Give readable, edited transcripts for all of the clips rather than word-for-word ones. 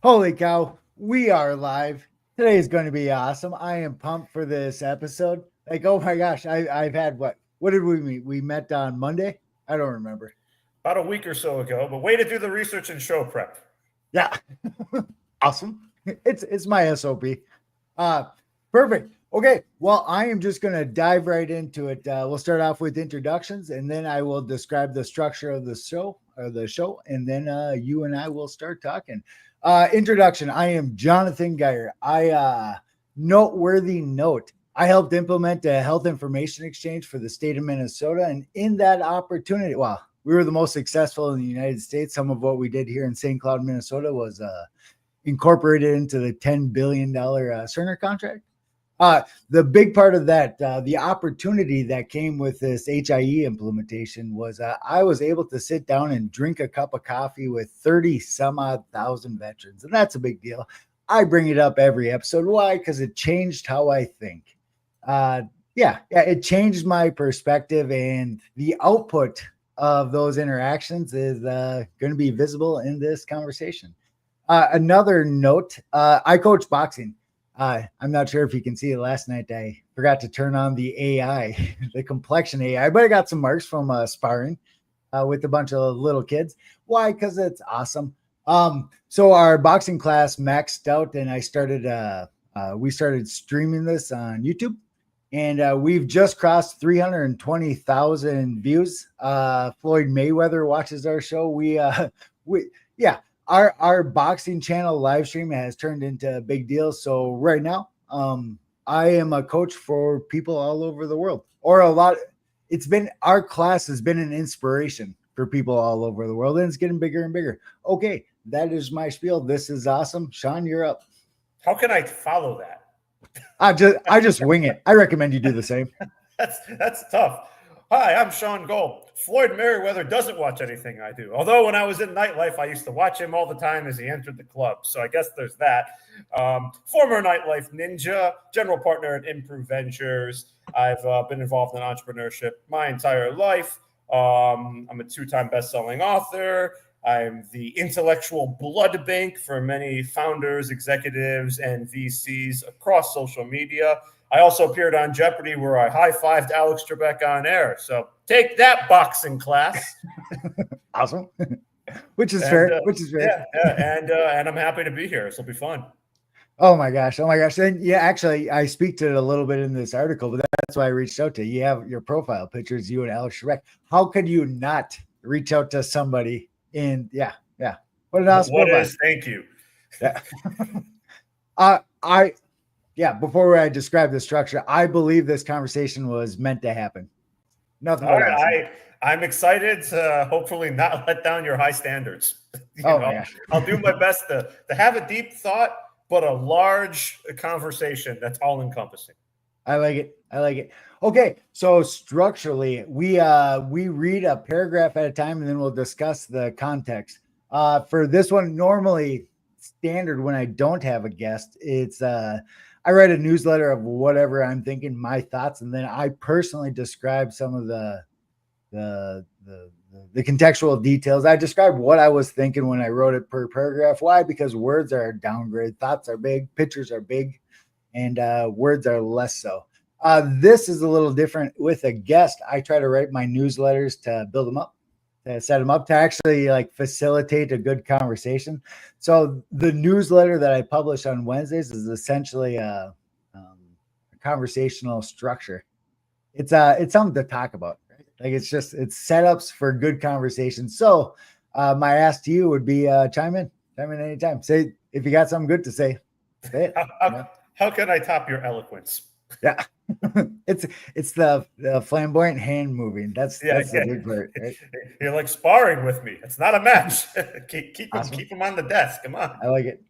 Holy cow, we are live. Today is going to be awesome. I am pumped for this episode. Like, oh my gosh, I've had what? What did we meet? We met on Monday? I don't remember. About a week or so ago, but way to do the research and show prep. Yeah. Awesome. It's my SOP. Uh Perfect. Okay. Well, I am just gonna dive right into it. We'll start off with introductions and then I will describe the structure of the show, and then you and I will start talking. Introduction. I am Jonathan Geyer. Noteworthy note. I helped implement a health information exchange for the state of Minnesota. And in that opportunity, well, we were the most successful in the United States. Some of what we did here in St. Cloud, Minnesota was incorporated into the $10 billion Cerner contract. The big part of that, the opportunity that came with this HIE implementation was I was able to sit down and drink a cup of coffee with 30 some odd thousand veterans. And that's a big deal. I bring it up every episode. Why? Because it changed how I think. Uh, yeah, it changed my perspective, and the output of those interactions is going to be visible in this conversation. Another note, I coach boxing. I'm not sure if you can see it. Last night, I forgot to turn on the AI, the complexion AI, but I got some marks from sparring with a bunch of little kids. Why? Because it's awesome. So our boxing class maxed out, and we started streaming this on YouTube, and we've just crossed 320,000 views. Floyd Mayweather watches our show. Yeah, our boxing channel live stream has turned into a big deal. So right now, I am a coach for people all over the world, or a lot. It's been Our class has been an inspiration for people all over the world, and it's getting bigger and bigger. Okay, that is my spiel. This is awesome. Sean, you're up. How can I follow that? I just wing it. I recommend you do the same. That's tough. Hi, I'm Sean Gold. Floyd Merriweather doesn't watch anything I do. Although when I was in nightlife, I used to watch him all the time as he entered the club. So I guess there's that. Former nightlife ninja, general partner at Improve Ventures. I've been involved in entrepreneurship my entire life. I'm a two-time best-selling author. I'm the intellectual blood bank for many founders, executives, and VCs across social media. I also appeared on Jeopardy, where I high-fived Alex Trebek on air. So take that, boxing class. Awesome. Which is fair. Which is fair. And I'm happy to be here. This will be fun. Oh my gosh. Oh my gosh. And yeah, actually, I speak to it a little bit in this article, but that's why I reached out to you. You have your profile pictures, you and Alex Trebek. How could you not reach out to somebody yeah. What an awesome profile. Thank you. Yeah. Before I describe the structure, I believe this conversation was meant to happen. Nothing but awesome. I'm excited to hopefully not let down your high standards. I'll do my best to have a deep thought, but a large conversation that's all encompassing. I like it. Okay, so structurally, we read a paragraph at a time, and then we'll discuss the context. For this one, normally standard when I don't have a guest, it's I write a newsletter of whatever I'm thinking, my thoughts, and then I personally describe some of the contextual details. I describe what I was thinking when I wrote it per paragraph. Why? Because words are a downgrade, thoughts are big, pictures are big, and words are less so. This is a little different with a guest. I try to write my newsletters to build them up, to set them up, to actually like facilitate a good conversation. So the newsletter that I publish on Wednesdays is essentially a conversational structure. It's something to talk about, right? Like it's setups for good conversation. So my ask to you would be chime in anytime. Say if you got something good to say. Say it. How can I top your eloquence? Yeah. it's the flamboyant hand moving. That's the big part, right? You're like sparring with me. It's not a match. keep them on the desk. Come on. I like it.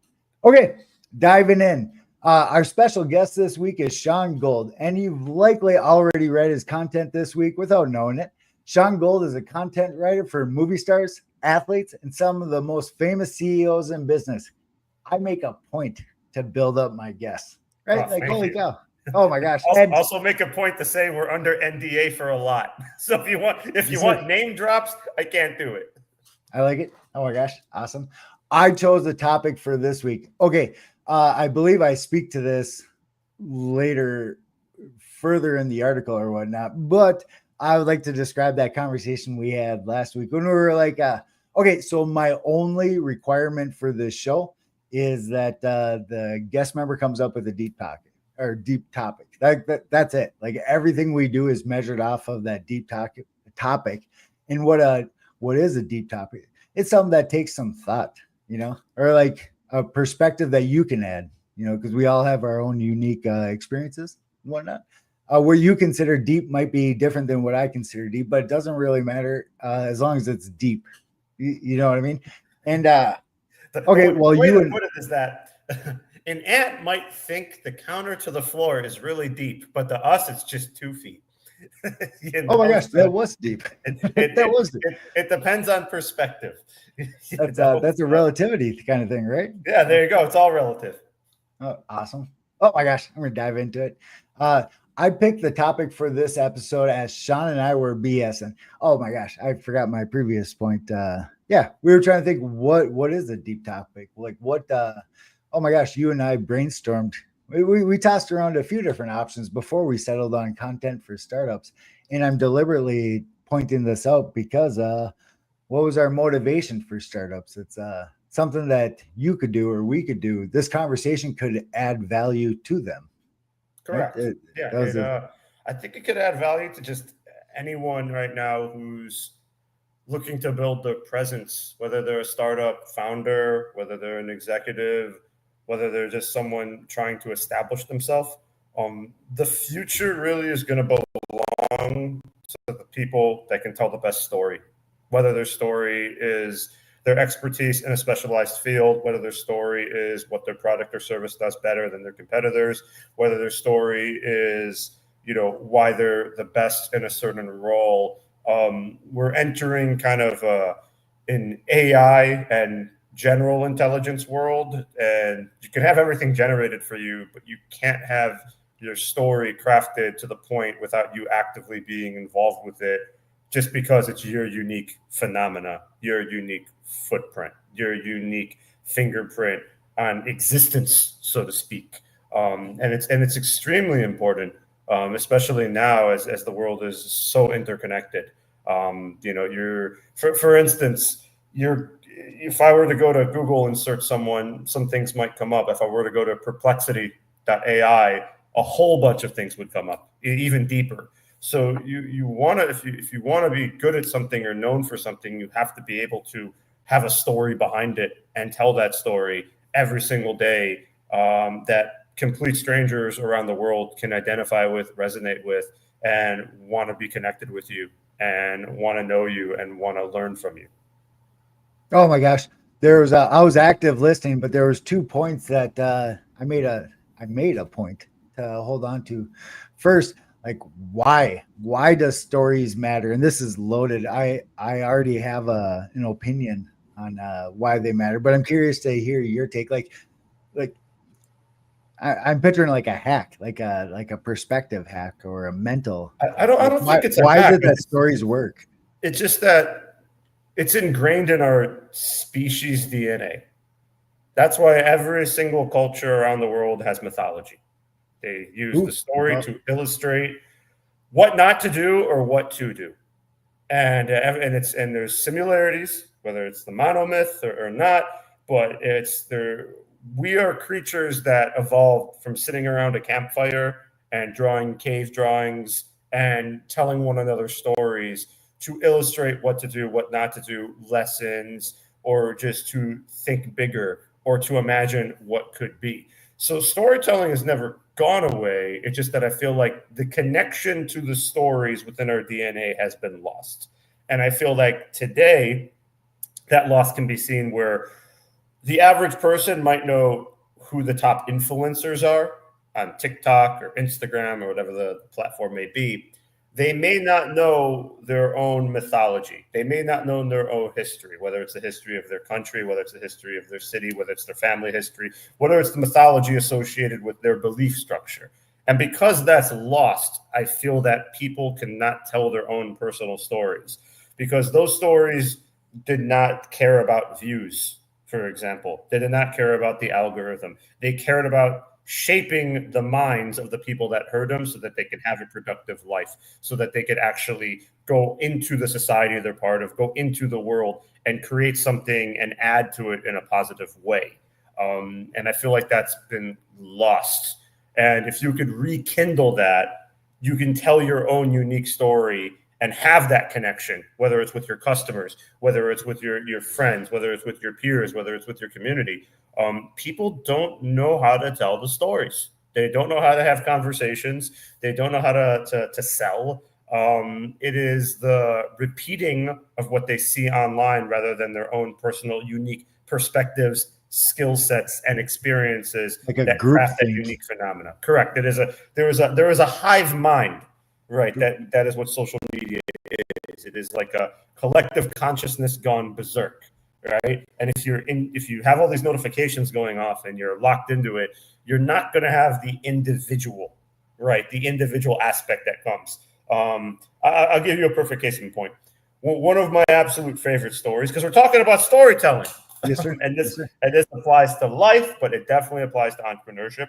Okay, diving in. Our special guest this week is Sean Gold, and you've likely already read his content this week without knowing it. Sean Gold is a content writer for movie stars, athletes, and some of the most famous CEOs in business. I make a point to build up my guests, right? Oh, like, holy cow. Oh my gosh! Also make a point to say we're under NDA for a lot. So if you want name drops, I can't do it. I like it. Oh my gosh, awesome. I chose the topic for this week. Okay. I believe I speak to this later, further in the article or whatnot, but I would like to describe that conversation we had last week when we were like, okay, so my only requirement for this show is that the guest member comes up with a deep topic or deep topic. That's it. Like everything we do is measured off of that deep topic. And what is a deep topic? It's something that takes some thought, or like a perspective that you can add, because we all have our own unique experiences and whatnot. Where you consider deep might be different than what I consider deep, but it doesn't really matter as long as it's deep. You know what I mean? And okay, well, the way you to put it is that an ant might think the counter to the floor is really deep, but to us, it's just 2 feet. Oh my gosh, that was deep. That was deep. It depends on perspective. That's a relativity kind of thing, right? Yeah, there you go. It's all relative. Oh, awesome. Oh my gosh, I'm gonna dive into it. I picked the topic for this episode as Sean and I were BSing. Oh my gosh, I forgot my previous point. Yeah, we were trying to think what is a deep topic? Like what oh my gosh, you and I brainstormed. We tossed around a few different options before we settled on content for startups. And I'm deliberately pointing this out because what was our motivation for startups? It's something that you could do or we could do. This conversation could add value to them. Correct. Right? I think it could add value to just anyone right now who's looking to build their presence, whether they're a startup founder, whether they're an executive, whether they're just someone trying to establish themselves. The future really is going to belong to the people that can tell the best story, whether their story is their expertise in a specialized field, whether their story is what their product or service does better than their competitors, whether their story is, why they're the best in a certain role. We're entering kind of an AI and general intelligence world, and you can have everything generated for you, but you can't have your story crafted to the point without you actively being involved with it, just because it's your unique phenomena, your unique footprint, your unique fingerprint on existence, so to speak. And it's extremely important, especially now as the world is so interconnected. For instance, if I were to go to Google and search someone, some things might come up. If I were to go to perplexity.ai, a whole bunch of things would come up, even deeper. So you want to, if you want to be good at something or known for something, you have to be able to have a story behind it and tell that story every single day, that complete strangers around the world can identify with, resonate with, and want to be connected with you and want to know you and want to learn from you. Oh my gosh, I was active listening, but there was 2 points that I made a point to hold on to. First, like why does stories matter? And this is loaded. I already have an opinion on why they matter, but I'm curious to hear your take. Like I'm picturing like a hack, like a perspective hack or a mental. I don't think it's a why hack. did that stories work? It's just that it's ingrained in our species DNA. That's why every single culture around the world has mythology. They use the story to illustrate what not to do or what to do, and there's similarities, whether it's the monomyth or not. But we are creatures that evolved from sitting around a campfire and drawing cave drawings and telling one another stories to illustrate what to do, what not to do, lessons, or just to think bigger or to imagine what could be. So storytelling has never gone away. It's just that I feel like the connection to the stories within our DNA has been lost. And I feel like today that loss can be seen where the average person might know who the top influencers are on TikTok or Instagram or whatever the platform may be. They may not know their own mythology. They may not know their own history, whether it's the history of their country, whether it's the history of their city, whether it's their family history, whether it's the mythology associated with their belief structure. And because that's lost, I feel that people cannot tell their own personal stories because those stories did not care about views for example. They did not care about the algorithm. They cared about shaping the minds of the people that heard them so that they could have a productive life, so that they could actually go into the society they're part of, go into the world and create something and add to it in a positive way. And I feel like that's been lost. And if you could rekindle that, you can tell your own unique story and have that connection, whether it's with your customers, whether it's with your friends, whether it's with your peers, whether it's with your community. People don't know how to tell the stories. They don't know how to have conversations. They don't know how to sell. It is the repeating of what they see online rather than their own personal, unique perspectives, skill sets, and experiences Like a that group craft that think. unique phenomena. Correct. There is a hive mind, right? That is what social media is. It is like a collective consciousness gone berserk, right? And if you have all these notifications going off and you're locked into it, you're not going to have the individual, right? The individual aspect that comes. I'll give you a perfect case in point. One of my absolute favorite stories, because we're talking about storytelling. Yes, sir. and this Yes, sir. and this applies to life, but it definitely applies to entrepreneurship.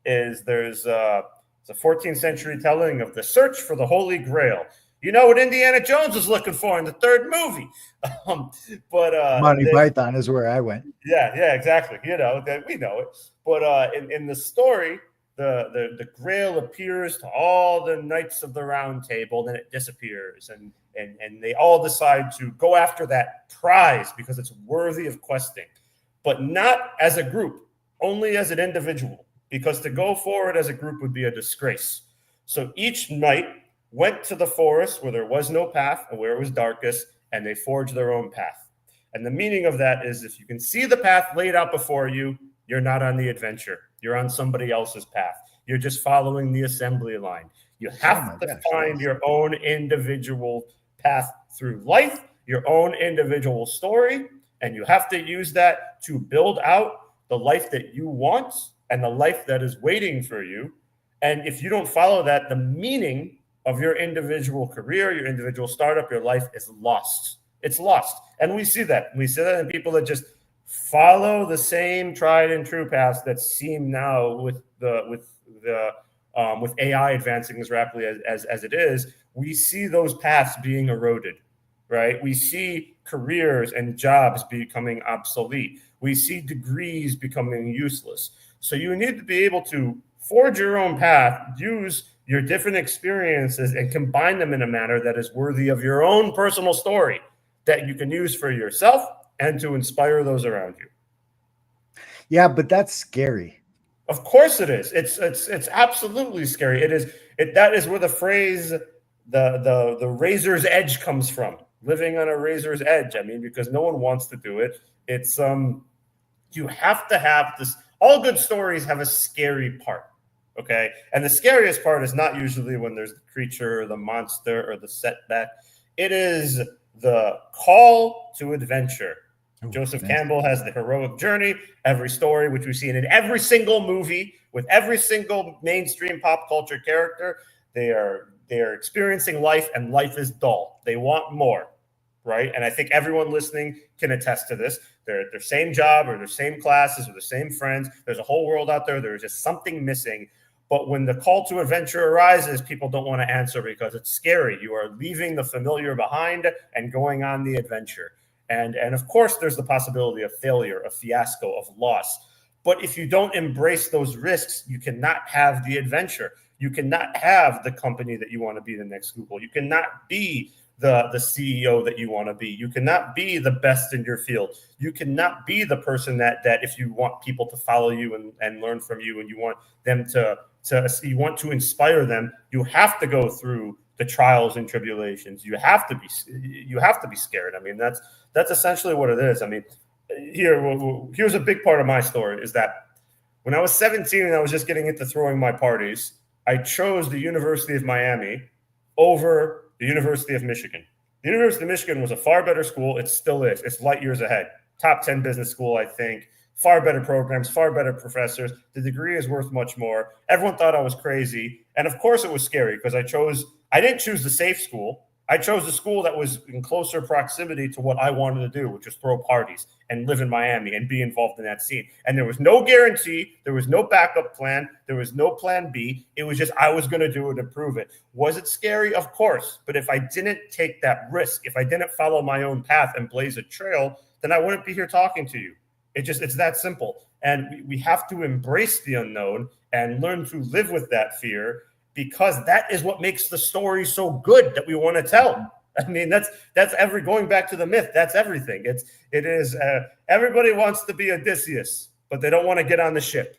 There's a 14th century telling of the search for the Holy Grail. You know what Indiana Jones was looking for in the third movie, Monty Python is where I went. Yeah, exactly. You know that we know it, but in the story, the Grail appears to all the knights of the Round Table, then it disappears, and they all decide to go after that prize because it's worthy of questing, but not as a group, only as an individual, because to go forward as a group would be a disgrace. So each knight went to the forest where there was no path and where it was darkest, and they forged their own path. And the meaning of that is if you can see the path laid out before you, you're not on the adventure. You're on somebody else's path. You're just following the assembly line. You have to find your own individual path through life, your own individual story, and you have to use that to build out the life that you want and the life that is waiting for you. And if you don't follow that, the meaning of your individual career, your individual startup, your life is lost. It's lost. And we see that. We see that in people that just follow the same tried and true paths that seem now with AI advancing as rapidly as it is, we see those paths being eroded, right? We see careers and jobs becoming obsolete. We see degrees becoming useless. So you need to be able to forge your own path, use your different experiences and combine them in a manner that is worthy of your own personal story that you can use for yourself and to inspire those around you. Yeah, but that's scary. Of course it is. It's absolutely scary. That is where the phrase the razor's edge comes from. Living on a razor's edge. I mean, because no one wants to do it. It's you have to have this. All good stories have a scary part. Okay. And the scariest part is not usually when there's the creature or the monster or the setback. It is the call to adventure. Joseph Campbell has the heroic journey, every story, which we've seen in every single movie with every single mainstream pop culture character. They are experiencing life, and life is dull. They want more, right? And I think everyone listening can attest to this. They're at their same job or their same classes or the same friends. There's a whole world out there. There's just something missing. But when the call to adventure arises, people don't want to answer because it's scary. You are leaving the familiar behind and going on the adventure. And of course, there's the possibility of failure, of fiasco, of loss. But if you don't embrace those risks, you cannot have the adventure. You cannot have the company that you want to be the next Google. You cannot be the CEO that you want to be. You cannot be the best in your field. You cannot be the person that if you want people to follow you and learn from you, and you want them you want to inspire them, you have to go through the trials and tribulations. You have to be scared. I mean, that's essentially what it is. I mean, here's a big part of my story is that when I was 17 and I was just getting into throwing my parties, I chose the University of Miami over the University of Michigan. The University of Michigan was a far better school. It still is. It's light years ahead. Top 10 business school, I think. Far better programs, far better professors. The degree is worth much more. Everyone thought I was crazy. And of course it was scary because I didn't choose the safe school. I chose a school that was in closer proximity to what I wanted to do, which was throw parties and live in Miami and be involved in that scene. And there was no guarantee. There was no backup plan. There was no plan B. It was just I was going to do it and prove it. Was it scary? Of course. But if I didn't take that risk, if I didn't follow my own path and blaze a trail, then I wouldn't be here talking to you. It's that simple. And we have to embrace the unknown and learn to live with that fear, because that is what makes the story so good that we want to tell. I mean, that's going back to the myth. That's everything. It is everybody wants to be Odysseus, but they don't want to get on the ship.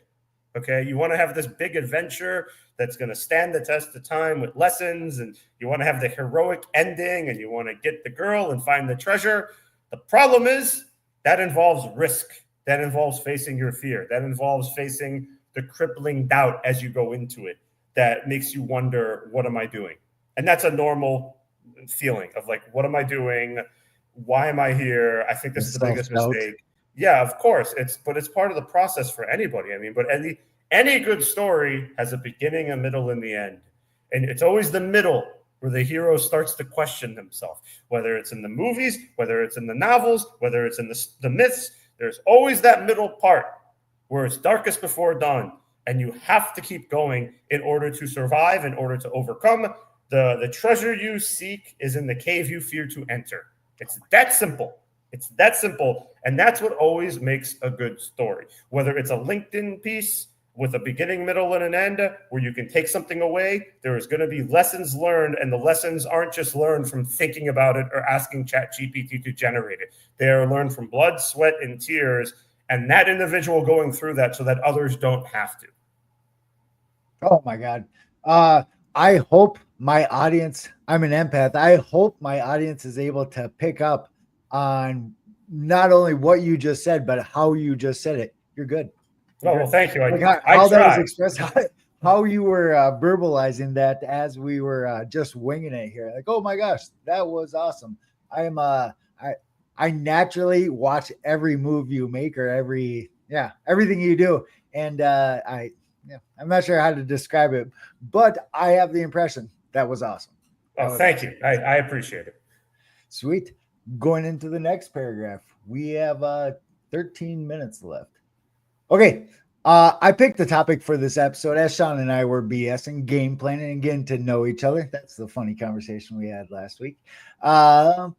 Okay. You want to have this big adventure that's going to stand the test of time with lessons, and you want to have the heroic ending, and you want to get the girl and find the treasure. The problem is that involves risk. That involves facing your fear. That involves facing the crippling doubt as you go into it. That makes you wonder, what am I doing? And that's a normal feeling of like, what am I doing? Why am I here? I think this is the biggest mistake. Yeah, of course. But it's part of the process for anybody. I mean, but any good story has a beginning, a middle, and the end. And it's always the middle where the hero starts to question himself, whether it's in the movies, whether it's in the novels, whether it's in the myths. There's always that middle part where it's darkest before dawn. And you have to keep going in order to survive, in order to overcome. The treasure you seek is in the cave you fear to enter. It's that simple. It's that simple. And that's what always makes a good story. Whether it's a LinkedIn piece with a beginning, middle, and an end where you can take something away, there is going to be lessons learned. And the lessons aren't just learned from thinking about it or asking ChatGPT to generate it. They are learned from blood, sweat, and tears. And that individual going through that so that others don't have to. Oh my God. I hope my audience, I'm an empath. I hope my audience is able to pick up on not only what you just said, but how you just said it. You're good. Oh, well, thank you. How that was expressed, how you were verbalizing that as we were just winging it here. Like, oh my gosh, that was awesome. I naturally watch every move you make or everything you do. And I'm not sure how to describe it, but I have the impression that was awesome. Thank you. I appreciate it. Sweet. Going into the next paragraph, we have 13 minutes left. Okay. I picked the topic for this episode as Sean and I were BSing, game planning, and getting to know each other. That's the funny conversation we had last week.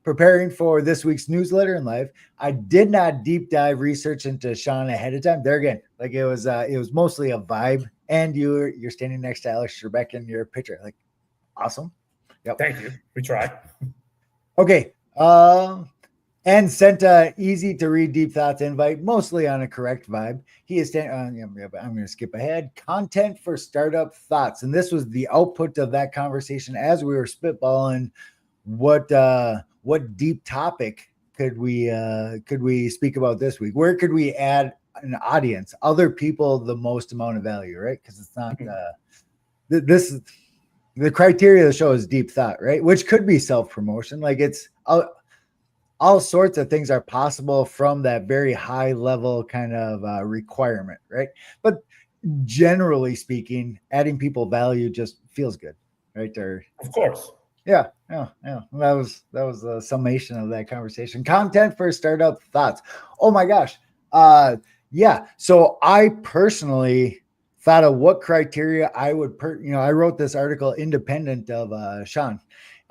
Preparing for this week's newsletter and live. I did not deep dive research into Sean ahead of time. There again, like it was mostly a vibe. And you're standing next to Alex Trebek in your picture. Like, awesome. Yep. Thank you. We tried. Okay. And sent a easy to read deep thoughts invite, mostly on a correct vibe. He is I'm going to skip ahead. Content for startup thoughts. And this was the output of that conversation as we were spitballing what deep topic could we speak about this week? Where could we add an audience, other people, the most amount of value, right? Because it's not this is the criteria of the show is deep thought, right? Which could be self-promotion. Like it's all sorts of things are possible from that very high level kind of requirement, right? But generally speaking, adding people value just feels good, right? Of course. Yeah. That was the summation of that conversation. Content for startup thoughts. Oh my gosh. Yeah. So I personally thought of what criteria I would I wrote this article independent of Sean.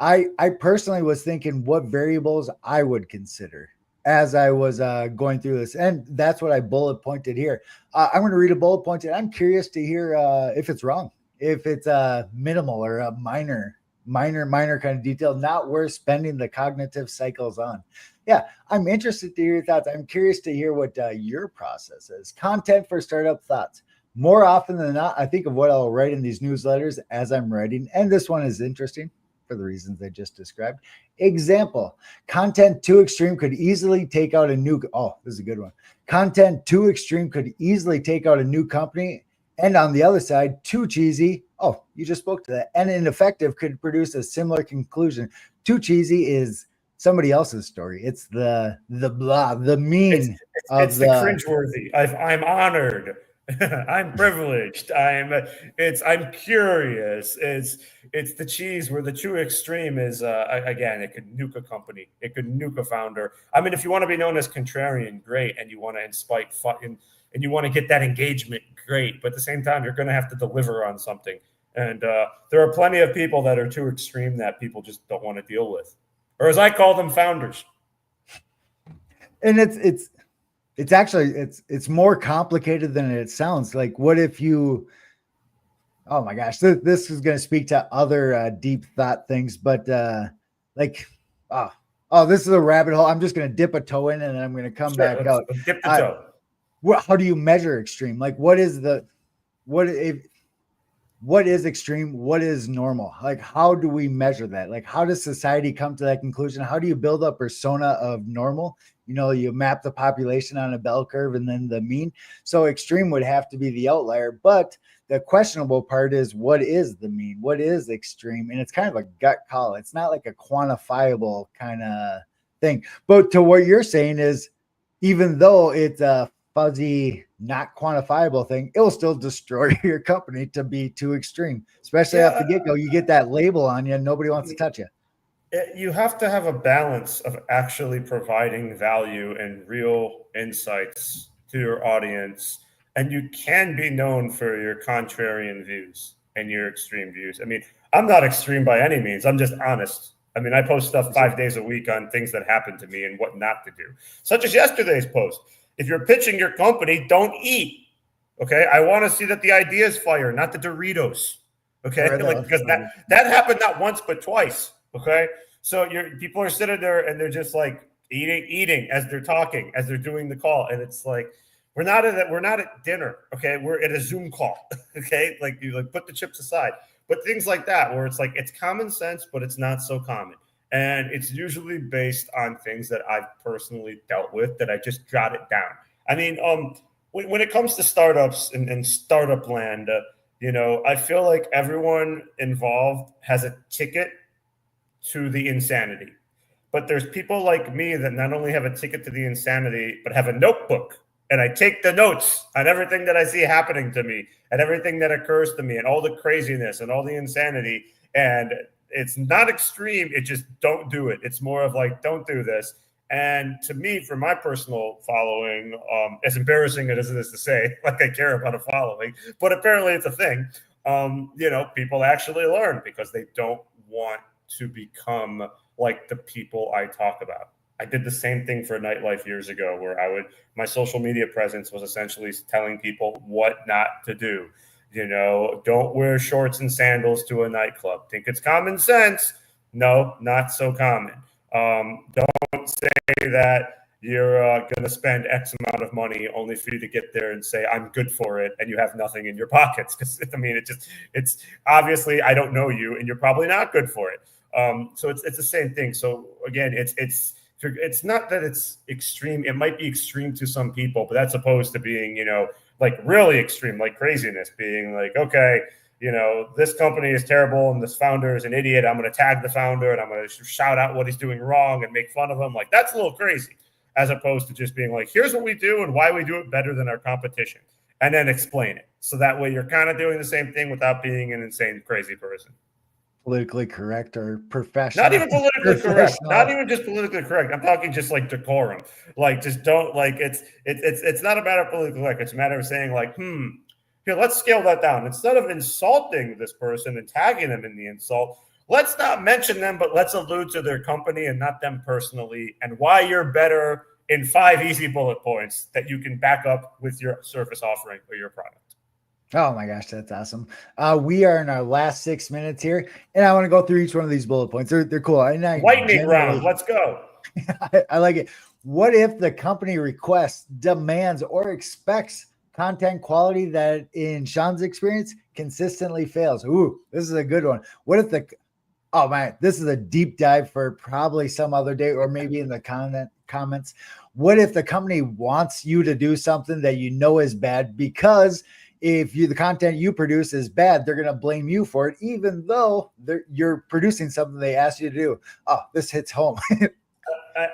I personally was thinking what variables I would consider as I was going through this. And that's what I bullet pointed here. I'm going to read a bullet point. And I'm curious to hear if it's wrong, if it's minimal or a minor kind of detail, not worth spending the cognitive cycles on. Yeah, I'm interested to hear your thoughts. I'm curious to hear what your process is. Content for startup thoughts. More often than not, I think of what I'll write in these newsletters as I'm writing. And this one is interesting for the reasons I just described. Example, content too extreme could easily take out a new, this is a good one. Content too extreme could easily take out a new company. And on the other side, too cheesy. Oh, you just spoke to that. And ineffective could produce a similar conclusion. Too cheesy is somebody else's story. It's the mean. It's the cringeworthy. I'm honored. I'm privileged. I'm curious. It's the cheese where the true extreme is, again, it could nuke a company. It could nuke a founder. I mean, if you want to be known as contrarian, great. And you want to incite fun and you want to get that engagement, great. But at the same time, you're going to have to deliver on something. And there are plenty of people that are too extreme that people just don't want to deal with. Or as I call them, founders. And it's actually it's more complicated than it sounds. Like, what if you, oh my gosh, this is going to speak to other deep thought things, but like, this is a rabbit hole. I'm just going to dip a toe in and then I'm going to come back out. Dip the toe. How do you measure extreme? Like, what is extreme? What is normal? Like, how do we measure that? Like, how does society come to that conclusion? How do you build a persona of normal? You map the population on a bell curve and then the mean. So extreme would have to be the outlier. But the questionable part is, what is the mean? What is extreme? And it's kind of a gut call. It's not like a quantifiable kind of thing. But to what you're saying is, even though it's a fuzzy, not quantifiable thing, it will still destroy your company to be too extreme, especially off the get-go. You get that label on you and nobody wants to touch you. You have to have a balance of actually providing value and real insights to your audience. And you can be known for your contrarian views and your extreme views. I mean, I'm not extreme by any means. I'm just honest. I mean, I post stuff 5 days a week on things that happen to me and what not to do, such as yesterday's post. If you're pitching your company, don't eat. Okay. I want to see that the ideas fire, not the Doritos. Okay. Because that happened not once, but twice. Okay. So people are sitting there and they're just like eating as they're talking, as they're doing the call. And it's like, we're not at dinner. Okay. We're at a Zoom call. Okay. Like, you put the chips aside, but things like that, where it's like, it's common sense, but it's not so common. And it's usually based on things that I've personally dealt with that I just jot it down. I mean, when it comes to startups and startup land, I feel like everyone involved has a ticket to the insanity. But there's people like me that not only have a ticket to the insanity, but have a notebook. And I take the notes on everything that I see happening to me and everything that occurs to me and all the craziness and all the insanity. And it's not extreme. It just don't do it. It's more of like, don't do this. And to me, for my personal following, as embarrassing as it is to say, like I care about a following, but apparently it's a thing. People actually learn because they don't want to become like the people I talk about. I did the same thing for nightlife years ago, where my social media presence was essentially telling people what not to do. Don't wear shorts and sandals to a nightclub. Think it's common sense? No, not so common. Don't say that you're going to spend X amount of money only for you to get there and say, I'm good for it, and you have nothing in your pockets. Because, I mean, it's obviously, I don't know you, and you're probably not good for it. So it's the same thing. So again, it's not that it's extreme. It might be extreme to some people, but that's opposed to being, like really extreme, like craziness, being like, okay, this company is terrible and this founder is an idiot. I'm going to tag the founder and I'm going to shout out what he's doing wrong and make fun of him. Like, that's a little crazy, as opposed to just being like, here's what we do and why we do it better than our competition, and then explain it. So that way you're kind of doing the same thing without being an insane, crazy person. Politically correct or professional. Not even politically correct. Not even just politically correct. I'm talking just like decorum. Like, just don't, like, it's not a matter of politically correct. It's a matter of saying like, here, let's scale that down. Instead of insulting this person and tagging them in the insult, let's not mention them, but let's allude to their company and not them personally, and why you're better in 5 easy bullet points that you can back up with your service offering or your product. Oh my gosh, that's awesome. We are in our last 6 minutes here, and I want to go through each one of these bullet points. They're cool. Lightning round. Let's go. I like it. What if the company requests, demands, or expects content quality that, in Sean's experience, consistently fails? Ooh, this is a good one. What if oh man, this is a deep dive for probably some other day, or maybe in the comments. What if the company wants you to do something that you know is bad, because if the content you produce is bad, they're going to blame you for it, even though you're producing something they asked you to do? Oh, this hits home.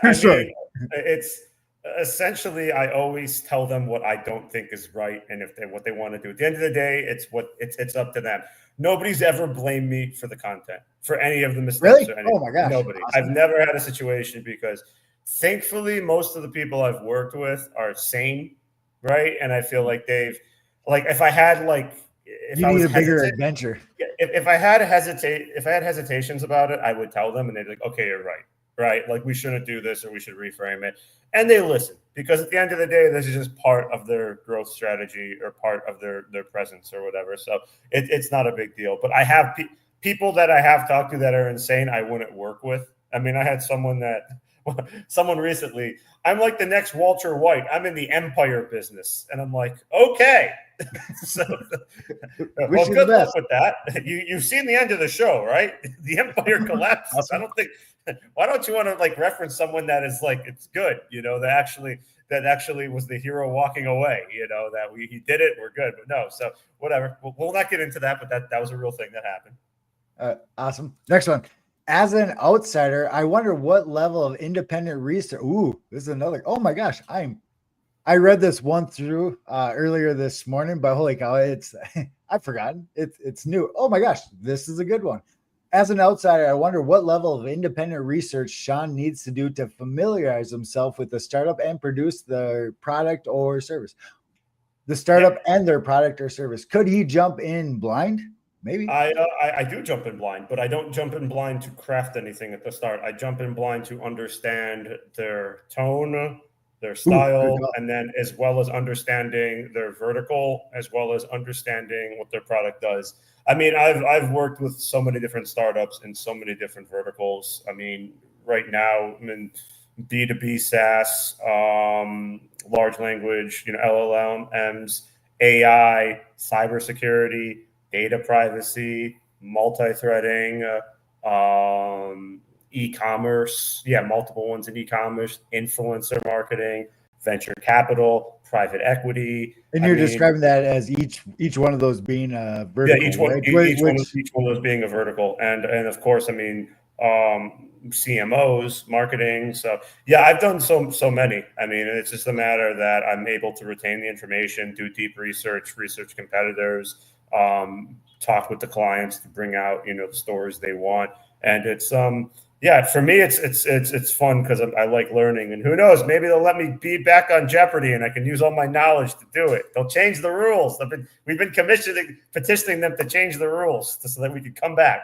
For sure. It's Essentially, I always tell them what I don't think is right, and what they want to do. At the end of the day, it's up to them. Nobody's ever blamed me for the content, for any of the missteps. Really? Or any, Oh my gosh. nobody. Awesome. I've never had a situation because, thankfully, most of the people I've worked with are sane, right? And I feel like if I had if You I need was a bigger hesitant, adventure. if I had hesitations about it, I would tell them, and they'd be like, "Okay, you're right." Right? Like, we shouldn't do this, or we should reframe it. And they listen, because at the end of the day, this is just part of their growth strategy or part of their presence or whatever. So it's not a big deal. But I have people that I have talked to that are insane I wouldn't work with. I mean, I had someone recently, I'm like the next Walter White. I'm in the empire business. And I'm like, okay. So, well, good luck with that. You've seen the end of the show, right? The empire collapses. Awesome. I don't think. Why don't you want to reference someone that is it's good, that actually was the hero walking away, that he did it, we're good. But no, so whatever. We'll not get into that, but that was a real thing that happened. Awesome. Next one. As an outsider, I wonder what level of independent research. Ooh, this is another. Oh my gosh, I read this one through earlier this morning, but holy cow, I've forgotten. It's new. Oh my gosh, this is a good one. As an outsider, I wonder what level of independent research Sean needs to do to familiarize himself with the startup and produce the product or service. The startup and their product or service. Could he jump in blind? Maybe. I do jump in blind, but I don't jump in blind to craft anything at the start. I jump in blind to understand their tone, their style, and then as well as understanding their vertical, as well as understanding what their product does. I mean, I've worked with so many different startups in so many different verticals. I mean, right now I'm in B2B SaaS, large language, LLMs, AI, cybersecurity, data privacy, multi-threading, e-commerce. Yeah, multiple ones in e-commerce, influencer marketing, venture capital, private equity. And you're describing that as each one of those being a vertical. Yeah, each one of those being a vertical. And of course, I mean, CMOs, marketing. So yeah, I've done so many. I mean, it's just a matter that I'm able to retain the information, do deep research competitors, talk with the clients to bring out, the stories they want. And it's for me, it's fun because I like learning, and who knows, maybe they'll let me be back on Jeopardy and I can use all my knowledge to do it. They'll change the rules. We've been petitioning them to change the rules so that we can come back.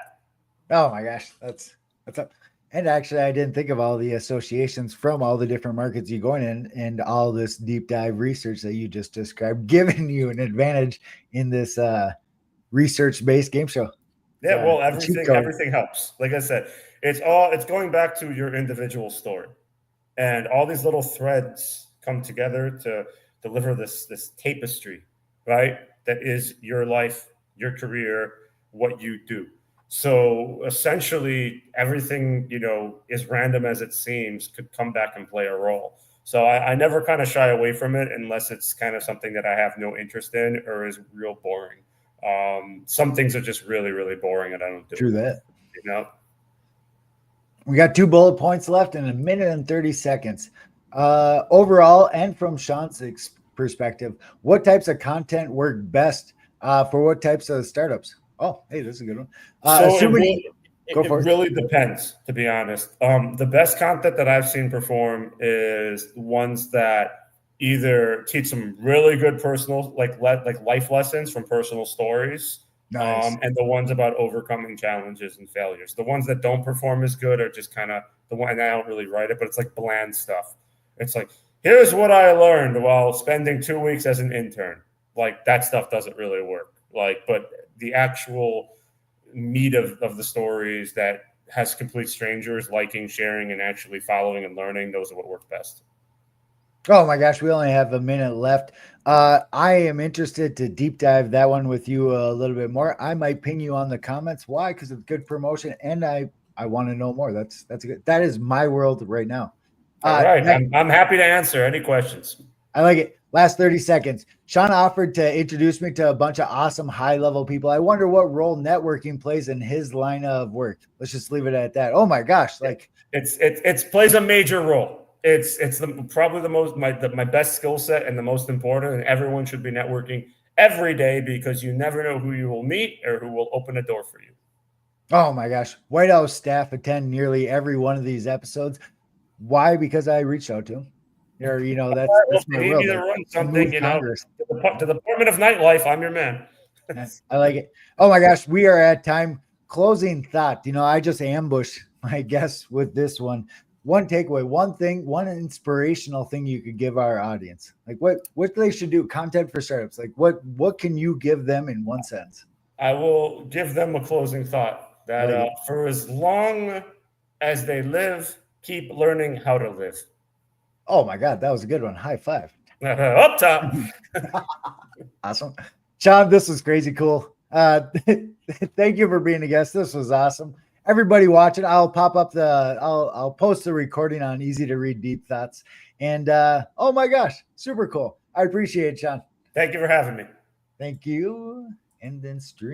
Oh my gosh, that's up. And actually, I didn't think of all the associations from all the different markets you going in and all this deep dive research that you just described, giving you an advantage in this research-based game show. Yeah, well, everything helps. Like I said, it's going back to your individual story, and all these little threads come together to deliver this tapestry, right? That is your life, your career, what you do. So essentially, everything, as random as it seems, could come back and play a role. So I never kind of shy away from it unless it's kind of something that I have no interest in or is real boring. Some things are just really, really boring and I don't do True that. We got 2 bullet points left in 1 minute and 30 seconds. Overall, and from Sean's perspective, what types of content work best for what types of startups? Oh, hey, this is a good one. It really depends, to be honest. The best content that I've seen perform is ones that either teach some really good personal, like life lessons from personal stories, nice. And the ones about overcoming challenges and failures. The ones that don't perform as good are just kind of the one, and I don't really write it, but it's like bland stuff. It's like, here's what I learned while spending 2 weeks as an intern. Like, that stuff doesn't really work. But the actual meat of the stories that has complete strangers liking, sharing, and actually following and learning, those are what work best. Oh my gosh, we only have 1 minute left. I am interested to deep dive that one with you a little bit more. I might ping you on the comments. Why? Because it's good promotion, and I want to know more. That's good. That is my world right now. All right, I'm happy to answer any questions. I like it. Last 30 seconds. Sean offered to introduce me to a bunch of awesome high-level people. I wonder what role networking plays in his line of work. Let's just leave it at that. Oh my gosh, it plays a major role. Probably the most my best skill set and the most important, and everyone should be networking every day because you never know who you will meet or who will open a door for you. Oh my gosh. White House staff attend nearly every one of these episodes. Why? Because I reached out to them. Or, that's If my you need real me to run something, Congress. the Department of Nightlife, I'm your man. I like it. Oh my gosh, we are at time. Closing thought. I just ambushed my guests with this one. One takeaway, one thing, one inspirational thing you could give our audience. Like what they should do. Content for startups. Like what can you give them in one sentence? I will give them a closing thought that for as long as they live, keep learning how to live. Oh my God, that was a good one. High five. Up top. Awesome. Sean, this was crazy cool. Thank you for being a guest. This was awesome. Everybody watching, I'll post the recording on Easy to Read Deep Thoughts. And oh my gosh, super cool. I appreciate it, Sean. Thank you for having me. Thank you. And then stream.